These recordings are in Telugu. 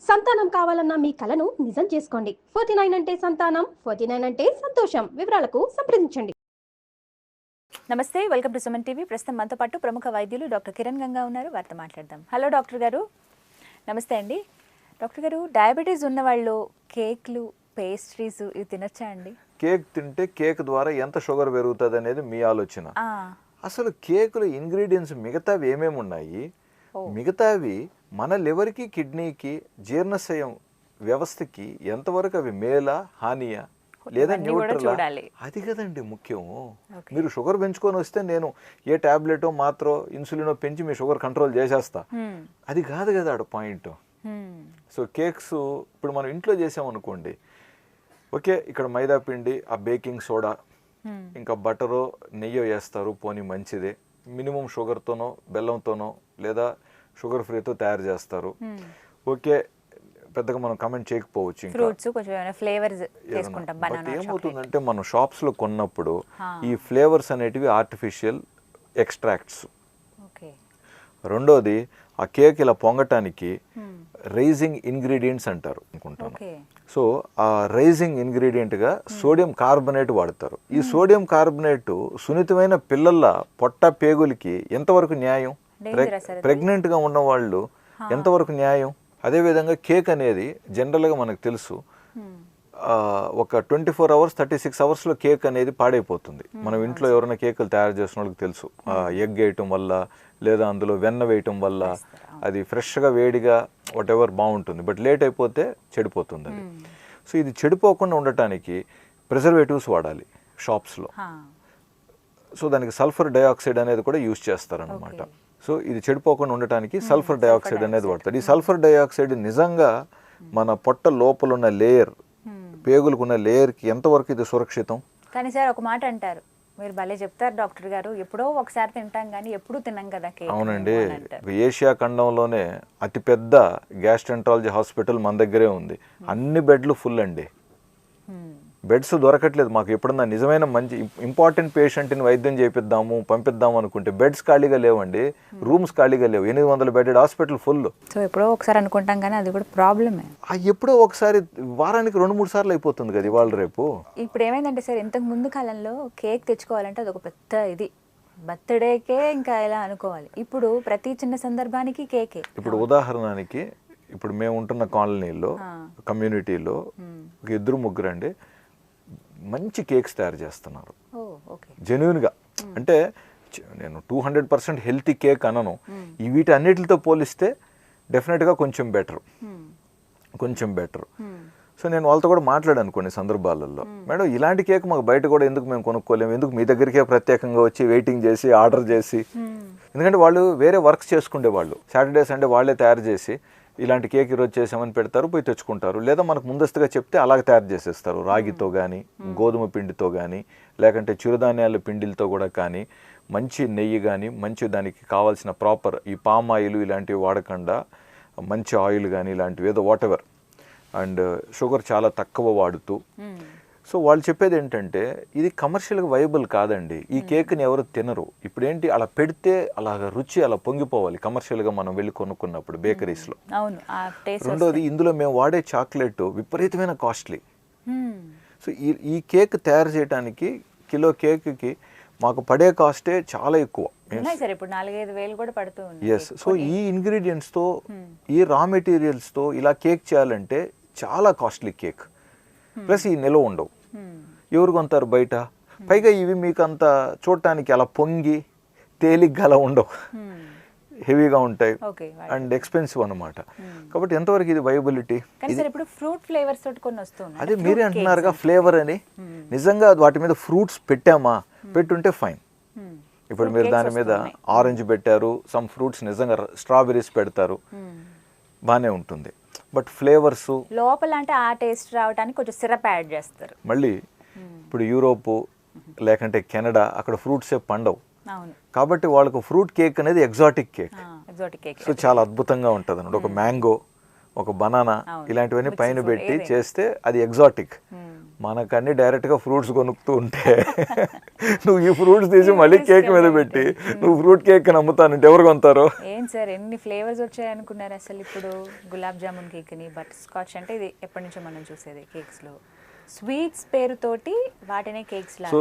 సంతానం కావాలన్న మీ కలను నిజం చేసుకోండి. 49 అంటే సంతానం, 49 అంటే సంతోషం. వివరాలకు సంప్రదించండి. నమస్తే, వెల్కమ్ టు సుమన్ టీవీ. ప్రస్తుతం మనతో పాటు ప్రముఖ వైద్యులు డాక్టర్ కిరణ్ గంగా ఉన్నారు. వారితో మాట్లాడదాం. హలో డాక్టర్ గారు. నమస్తే అండి. డాక్టర్ గారు, డయాబెటీస్ ఉన్న వాళ్ళు కేక్లు, పేస్ట్రీస్ ఇవి తినొచ్చా అండి? కేక్ తింటే కేక్ ద్వారా ఎంత షుగర్ పెరుగుతుంది అనేది మీ ఆలోచన. అసలు కేకులు ఇంగ్రీడియంట్స్ మిగతావి ఏమేమి ఉన్నాయి, మిగతావి మన లివర్కి, కిడ్నీకి, జీర్ణశయం వ్యవస్థకి ఎంతవరకు అవి మేలా, హానియా లేదా న్యూట్రల్, అది కదండి ముఖ్యం. మీరు షుగర్ పెంచుకొని వస్తే నేను ఏ టాబ్లెటో మాత్రో ఇన్సులినో పెంచి మీ షుగర్ కంట్రోల్ చేసేస్తా, అది కాదు కదా ఆడ పాయింట్. సో కేక్స్ ఇప్పుడు మనం ఇంట్లో చేసామనుకోండి, ఓకే, ఇక్కడ మైదా పిండి, ఆ బేకింగ్ సోడా, ఇంకా బటరో నెయ్యో వేస్తారు, పోనీ మంచిదే. మినిమం షుగర్తోనో బెల్లంతోనో లేదా షుగర్ ఫ్రీతో తయారు చేస్తారు, ఓకే, పెద్దగా మనం కమెంట్ చేయకపోవచ్చు. ఏమవుతుందంటే మనం షాప్స్ లో కొన్నప్పుడు ఈ ఫ్లేవర్స్ అనేటివి ఆర్టిఫిషియల్ ఎక్స్ట్రాక్ట్స్. రెండోది, ఆ కేక్ ఇలా పొంగటానికి రైజింగ్ ఇంగ్రీడియంట్స్ అంటారు అనుకుంటాను. సో ఆ రైజింగ్ ఇంగ్రీడియంట్గా సోడియం కార్బోనేట్ వాడతారు. ఈ సోడియం కార్బోనేట్ సున్నితమైన పిల్లల పొట్ట పేగులకి ఎంతవరకు న్యాయం, ప్రెగ్నెంట్గా ఉన్న వాళ్ళు ఎంతవరకు న్యాయం. అదేవిధంగా కేక్ అనేది జనరల్గా మనకు తెలుసు, ఒక 24 hours 36 hours కేక్ అనేది పాడైపోతుంది. మనం ఇంట్లో ఎవరైనా కేకులు తయారు చేసిన వాళ్ళకి తెలుసు, ఎగ్ వేయటం వల్ల లేదా అందులో వెన్న వేయటం వల్ల అది ఫ్రెష్గా వేడిగా వాట్ ఎవర్ బాగుంటుంది, బట్ లేట్ అయిపోతే చెడిపోతుంది అది. సో ఇది చెడిపోకుండా ఉండటానికి ప్రిజర్వేటివ్స్ వాడాలి షాప్స్లో. సో దానికి సల్ఫర్ డైఆక్సైడ్ అనేది కూడా యూజ్ చేస్తారనమాట. సో ఇది చెడిపోకుండా ఉండటానికి సల్ఫర్ డైఆక్సైడ్ అనేది వాడతారు. ఈ సల్ఫర్ డైఆక్సైడ్ నిజంగా మన పొట్ట లోపల ఉన్న లేయర్, పేగులకున్న లేయర్కి ఎంతవరకు ఇది సురక్షితం? కానీ సార్ ఒక మాట అంటారు, మీరు భలే చెప్తారు డాక్టర్ గారు, ఎప్పుడో ఒకసారి తింటాం కానీ ఎప్పుడూ తిన్నాం కదా కేక్. అవునండి, ఏషియా ఖండంలోనే అతిపెద్ద గ్యాస్ట్రెంట్రాలజీ హాస్పిటల్ మన దగ్గరే ఉంది. అన్ని బెడ్లు ఫుల్ అండి, బెడ్స్ దొరకట్లేదు మాకు. ఎప్పుడన్నా నిజమైన మంచి ఇంపార్టెంట్ పేషెంట్ని వైద్యం చేపిద్దాము, పంపిద్దాము అనుకుంటే బెడ్స్ ఖాళీగా లేవండి, రూమ్స్ ఖాళీగా లేవు. 800 బెడెడ్ హాస్పిటల్ ఫుల్. సో ఎప్పుడో ఒకసారి అనుకుంటాం కానీ అది కూడా ప్రాబ్లమే. ఎప్పుడో ఒకసారి, వారానికి 2-3 సార్లు అయిపోతుంది కదా ఇవాళ రేపు. ఇప్పుడు ఏమైందంటే సార్, ఇంతకు ముందు కాలంలో కేక్ తెచ్చుకోవాలంటే అదొక పెద్ద ఇది, బర్త్డేకే ఇంకా ఎలా అనుకోవాలి. ఇప్పుడు ప్రతి చిన్న సందర్భానికి కేకే. ఇప్పుడు ఉదాహరణకి, ఇప్పుడు మేము ఉంటున్న కాలనీలో, కమ్యూనిటీలో ఒక 2-3 అండి మంచి కేక్స్ తయారు చేస్తున్నారు జెన్యూన్గా. అంటే నేను 200% హెల్తీ కేక్ అనను, ఈ వీటి అన్నిటితో పోలిస్తే డెఫినెట్గా కొంచెం బెటర్. సో నేను వాళ్ళతో కూడా మాట్లాడాను కొన్ని సందర్భాలలో, మేడం ఇలాంటి కేక్ మాకు బయట కూడా ఎందుకు మేము కొనుక్కోలేము, ఎందుకు మీ దగ్గరికే ప్రత్యేకంగా వచ్చి వెయిటింగ్ చేసి ఆర్డర్ చేసి. ఎందుకంటే వాళ్ళు వేరే వర్క్స్ చేసుకునే వాళ్ళు, సాటర్డే సండే వాళ్ళే తయారు చేసి ఇలాంటి కేక్ ఈరోజు చేసామని పెడతారు, పోయి తెచ్చుకుంటారు. లేదా మనకు ముందస్తుగా చెప్తే అలాగే తయారు చేసేస్తారు, రాగితో కానీ, గోధుమ పిండితో కానీ, లేకంటే చిరుధాన్యాల పిండిలతో కూడా కానీ, మంచి నెయ్యి కానీ, మంచి దానికి కావాల్సిన ప్రాపర్ ఈ పామ్ ఆయిల్ ఇలాంటివి వాడకుండా మంచి ఆయిల్ కానీ ఇలాంటివి ఏదో వాట్ ఎవర్, అండ్ షుగర్ చాలా తక్కువ వాడుతూ. సో వాళ్ళు చెప్పేది ఏంటంటే ఇది కమర్షియల్గా వైబుల్ కాదండి, ఈ కేక్ని ఎవరు తినరు. ఇప్పుడు ఏంటి, అలా పెడితే అలాగ రుచి అలా పొంగిపోవాలి కమర్షియల్గా మనం వెళ్ళి కొనుక్కున్నప్పుడు బేకరీస్లో. రెండోది, ఇందులో మేము వాడే చాక్లెట్ విపరీతమైన కాస్ట్లీ. సో ఈ కేక్ తయారు చేయడానికి కిలో కేక్కి మాకు పడే కాస్టే చాలా ఎక్కువ. ఎస్. సో ఈ ఇంగ్రీడియంట్స్తో, ఈ రా మెటీరియల్స్తో ఇలా కేక్ చేయాలంటే చాలా కాస్ట్లీ కేక్, ప్లస్ ఈ నిల్వ ఉండవు. ఎవరు కొంటారు బయట? పైగా ఇవి మీకు అంత చూడటానికి అలా పొంగి తేలిగ్గా అలా ఉండవు, హెవీగా ఉంటాయి అండ్ ఎక్స్పెన్సివ్ అనమాట. కాబట్టి ఎంతవరకు ఇది వైబిలిటీ? అదే మీరే అంటున్నారుగా ఫ్లేవర్ అని. నిజంగా వాటి మీద ఫ్రూట్స్ పెట్టామా, పెట్టుంటే ఫైన్. ఇప్పుడు మీరు దాని మీద ఆరెంజ్ పెట్టారు, సమ్ ఫ్రూట్స్ నిజంగా స్ట్రాబెర్రీస్ పెడతారు, బాగానే ఉంటుంది. బట్ ఫ్లేవర్స్ లోపల అంటే ఆ టేస్ట్ రావడానికి కొంచెం సిరప్ యాడ్ చేస్తారు. మళ్ళీ ఇప్పుడు యూరోప్ లేకంటే కెనడా, అక్కడ ఫ్రూట్సే పండవు, కాబట్టి వాళ్ళకు ఫ్రూట్ కేక్ అనేది ఎగ్జాటిక్ కేక్. సో చాలా అద్భుతంగా ఉంటుంది అన్నమాట. ఒక మ్యాంగో, ఒక బనానా ఇలాంటివన్నీ పైన పెట్టి చేస్తే అది ఎగ్జాటిక్. మనకన్నీ డైరెక్ట్గా ఫ్రూట్స్ కొనుక్కుతూ ఉంటే నువ్వు ఈ ఫ్రూట్స్ తీసి మళ్ళీ కేక్ మీద పెట్టి నువ్వు ఫ్రూట్ కేక్ నమ్ముతానంటే ఎవరు కొంటారు? ఏం సార్ ఎన్ని ఫ్లేవర్స్ వచ్చాయి అనుకున్నారు అసలు. ఇప్పుడు గులాబ్ జామున్ కేక్ని, బటర్ స్కాచ్ అంటే ఇది ఎప్పటి నుంచో మనం చూసేది కేక్స్లో. స్వీట్స్ పేరుతోటి వాటినే కేక్స్ సో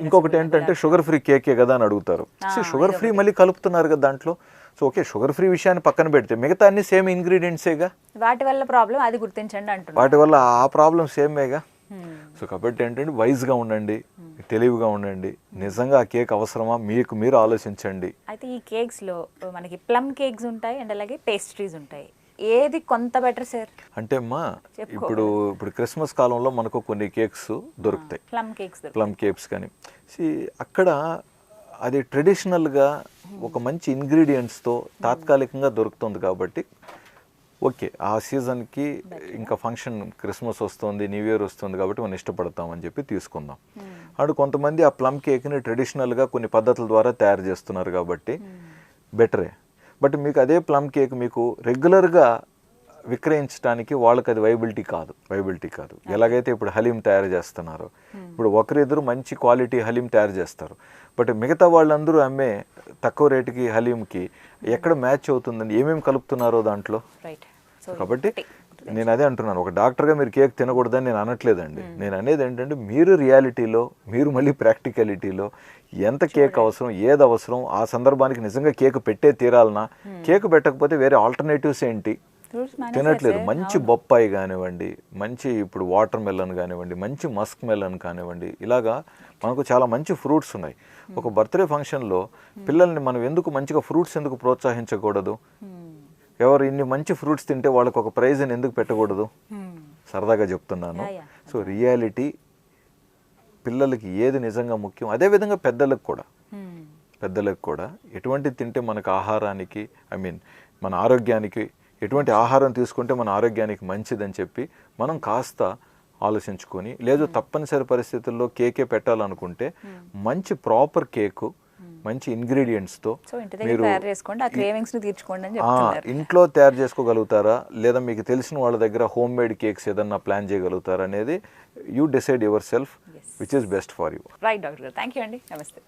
ఇంకొకటి ఏంటంటే షుగర్ ఫ్రీ కేకే కదా అని అడుగుతారు. షుగర్ ఫ్రీ మళ్ళీ కలుపుతున్నారు కదా దాంట్లో. సో ఓకే, షుగర్ ఫ్రీ విషయాన్ని పక్కన పెడితే మిగతా అన్ని సేమ్ ఇంగ్రీడియంట్సేగా. వాటి వల్ల ప్రాబ్లం అది గుర్తించండి అంటున్నారు. వాటి వల్ల ఆ ప్రాబ్లం సేమేగా. సో కాబట్టి ఏంటంటే వైజ్గా ఉండండి, తెలివిగా ఉండండి. నిజంగా ఆ కేక్ అవసరమా మీకు మీరు ఆలోచించండి. అయితే ఈ కేక్స్లో మనకి ప్లమ్ కేక్స్ ఉంటాయి అండ్ అలాగే పేస్ట్రీస్ ఉంటాయి. ఏది కొంత బెటర్ సార్? అంటే అమ్మా ఇప్పుడు క్రిస్మస్ కాలంలో మనకు కొన్ని కేక్స్ దొరుకుతాయి, ప్లమ్ కేక్స్ కానీ. అక్కడ అది ట్రెడిషనల్గా ఒక మంచి ఇంగ్రీడియంట్స్తో తాత్కాలికంగా దొరుకుతుంది కాబట్టి ఓకే, ఆ సీజన్కి ఇంకా ఫంక్షన్ క్రిస్మస్ వస్తుంది, న్యూ ఇయర్ వస్తుంది కాబట్టి మనం ఇష్టపడతామని చెప్పి తీసుకుందాం. అటు కొంతమంది ఆ ప్లమ్ కేక్ని ట్రెడిషనల్గా కొన్ని పద్ధతుల ద్వారా తయారు చేస్తున్నారు కాబట్టి బెటరే. బట్ మీకు అదే ప్లమ్ కేక్ మీకు రెగ్యులర్గా విక్రయించడానికి వాళ్ళకి అది వైబిలిటీ కాదు. ఎలాగైతే ఇప్పుడు హలీం తయారు చేస్తున్నారు, ఇప్పుడు ఒకరిద్దరు మంచి క్వాలిటీ హలీం తయారు చేస్తారు, బట్ మిగతా వాళ్ళందరూ అమ్మే తక్కువ రేటుకి హలీంకి ఎక్కడ మ్యాచ్ అవుతుందని ఏమేమి కలుపుతున్నారో దాంట్లో. కాబట్టి నేను అదే అంటున్నాను, ఒక డాక్టర్గా మీరు కేక్ తినకూడదని నేను అనట్లేదండి. నేను అనేది ఏంటంటే మీరు రియాలిటీలో, మీరు మళ్ళీ ప్రాక్టికాలిటీలో ఎంత కేక్ అవసరం, ఏది అవసరం, ఆ సందర్భానికి నిజంగా కేక్ పెట్టే తీరాలనా, కేక్ పెట్టకపోతే వేరే ఆల్టర్నేటివ్స్ ఏంటి తినట్లేదు. మంచి బొప్పాయి కానివ్వండి, మంచి ఇప్పుడు వాటర్ మెలన్ కానివ్వండి, మంచి మస్క్ మెలన్ కానివ్వండి, ఇలాగా మనకు చాలా మంచి ఫ్రూట్స్ ఉన్నాయి. ఒక బర్త్డే ఫంక్షన్లో పిల్లల్ని మనం ఎందుకు మంచిగా ఫ్రూట్స్ ఎందుకు ప్రోత్సహించకూడదు? ఎవరు ఇన్ని మంచి ఫ్రూట్స్ తింటే వాళ్ళకి ఒక ప్రైజ్ అని ఎందుకు పెట్టకూడదు? సరదాగా చెప్తున్నాను. సో రియాలిటీ పిల్లలకి ఏది నిజంగా ముఖ్యం, అదేవిధంగా పెద్దలకు కూడా ఎటువంటి తింటే మనకు ఆహారానికి మన ఆరోగ్యానికి, ఎటువంటి ఆహారం తీసుకుంటే మన ఆరోగ్యానికి మంచిదని చెప్పి మనం కాస్త ఆలోచించుకొని, లేదు తప్పనిసరి పరిస్థితుల్లో కేకే పెట్టాలనుకుంటే మంచి ప్రాపర్ కేకు మంచి ఇంగ్రీడియంట్స్తో మీరు ఇంట్లో తయారు చేసుకోగలుగుతారా, లేదా మీకు తెలిసిన వాళ్ళ దగ్గర హోమ్ మేడ్ కేక్స్ ఏదన్నా ప్లాన్ చేయగలుగుతారా అనేది you decide your self which is best for you. Right doctor గారు, థ్యాంక్ యూ అండి, నమస్తే.